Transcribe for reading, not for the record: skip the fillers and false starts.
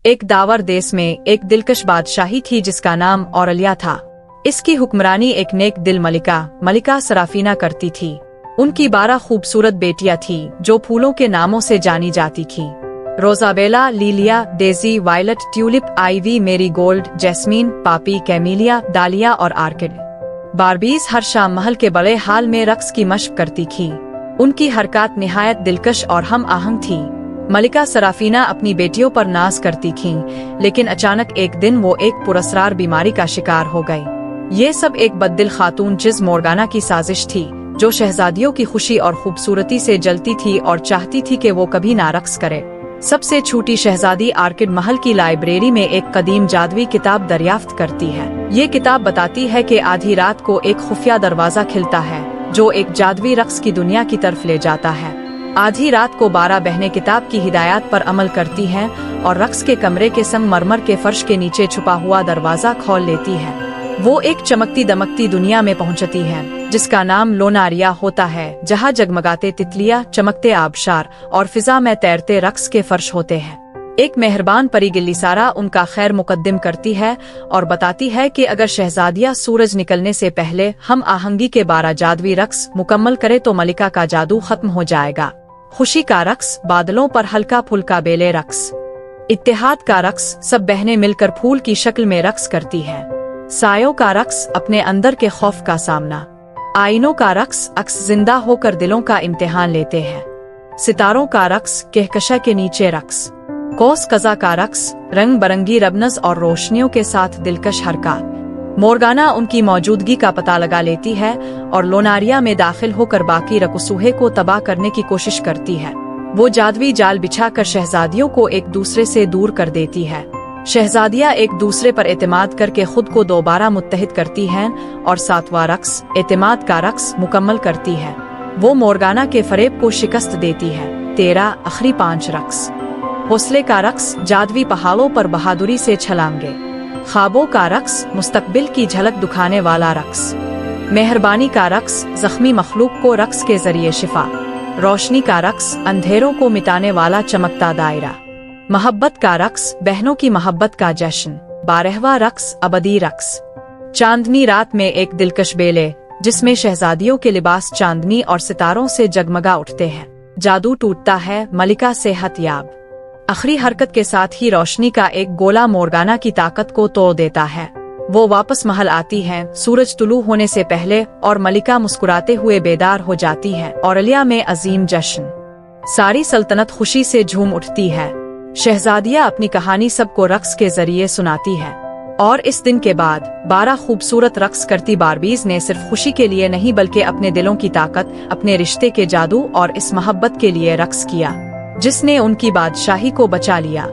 एक दावर देश में एक दिलकश बादशाही थी जिसका नाम औरलिया था। इसकी हुक्मरानी एक नेक दिल मलिका सराफीना करती थी। उनकी 12 खूबसूरत बेटियां थी जो फूलों के नामों से जानी जाती थी। Rosabella, Lilia, Daisy, Violet, Tulip, Ivy, Marigold, Jasmine, Poppy, Camellia, Dahlia और आर्किड। बारबीज हर शाम महल के बड़े हाल में रक्स की मशक करती थी। उनकी हरकत निहायत दिलकश और हम आहंग थी। मलिका सराफीना अपनी बेटियों पर नाज करती थीं, लेकिन अचानक एक दिन वो एक पुरस्रार बीमारी का शिकार हो गई। ये सब एक बददिल खातून जिस मोर्गाना की साजिश थी, जो शहजादियों की खुशी और खूबसूरती से जलती थी और चाहती थी कि वो कभी ना रक्स करे। सबसे छोटी शहजादी आर्किड महल की लाइब्रेरी में एक कदीम जादुई किताब दरियाफ्त करती है। ये किताब बताती है कि आधी रात को एक खुफिया दरवाजा खिलता है जो एक जादुई रक्स की दुनिया की तरफ ले जाता है। आधी रात को 12 बहनें किताब की हिदायत पर अमल करती हैं और रक्स के कमरे के संगमरमर के फर्श के नीचे छुपा हुआ दरवाजा खोल लेती है। वो एक चमकती दमकती दुनिया में पहुंचती हैं, जिसका नाम लोनारिया होता है, जहां जगमगाते तितलियां, चमकते आबशार और फिजा में तैरते रक्स के फर्श होते हैं। एक मेहरबान परी गिल्लीसारा उनका खैर मुकद्दम करती है और बताती है कि अगर शहजादिया सूरज निकलने से पहले हम आहंगी के 12 जादुई रक्स मुकम्मल करे तो मलिका का जादू खत्म हो जाएगा। खुशी का रक्स, बादलों पर हल्का फुल्का बेले रक्स। इत्तेहाद का रक्स, सब बहनें मिलकर फूल की शक्ल में रक्स करती हैं। सायों का रक्स, अपने अंदर के खौफ का सामना। आईनों का रक्स, अक्स जिंदा होकर दिलों का इम्तिहान लेते हैं। सितारों का रक्स, कहकशा के नीचे रक्स। कौस कज़ा का रक्स, रंग बरंगी रबनज और रोशनियों के साथ दिलकश हरकत। मोर्गाना उनकी मौजूदगी का पता लगा लेती है और लोनारिया में दाखिल होकर बाकी रकुसूहे को तबाह करने की कोशिश करती है। वो जादुई जाल बिछाकर शहजादियों को एक दूसरे से दूर कर देती है। शहजादियां एक दूसरे पर एतमाद करके खुद को दोबारा मुत्तहिद करती हैं और 7वां रक्स, एतमाद का रक्स मुकम्मल करती है। वो मोर्गाना के फरेब को शिकस्त देती है। 13 आखिरी 5 रक्स। हौसले का रक्स, जादुई पहाड़ों पर बहादुरी से छलांगे। ख्वाबों का रक्स, मुस्तकबिल की झलक दिखाने वाला रक्स। मेहरबानी का रक्स, जख्मी मखलूक को रक्स के जरिए शिफा। रोशनी का रक्स, अंधेरों को मिटाने वाला चमकता दायरा। मोहब्बत का रक्स, बहनों की मोहब्बत का जश्न। 12वां रक्स, अबदी रक्स। चांदनी रात में एक दिलकश बेले, जिसमें शहजादियों के लिबास चांदनी और सितारों से जगमगा उठते हैं। जादू टूटता है, मलिका सेहत याब। आखिरी हरकत के साथ ही रोशनी का एक गोला मोर्गाना की ताकत को तोड़ देता है। वो वापस महल आती हैं, सूरज तुलू होने से पहले, और मलिका मुस्कुराते हुए बेदार हो जाती है। औरलिया में अजीम जश्न। सारी सल्तनत खुशी से झूम उठती है। शहजादिया अपनी कहानी सबको रक्स के जरिए सुनाती है। और इस दिन के बाद 12 खूबसूरत रक्स करती बारबीज ने सिर्फ खुशी के लिए नहीं बल्कि अपने दिलों की ताकत, अपने रिश्ते के जादू और इस मोहब्बत के लिए रक्स किया जिसने उनकी बादशाही को बचा लिया।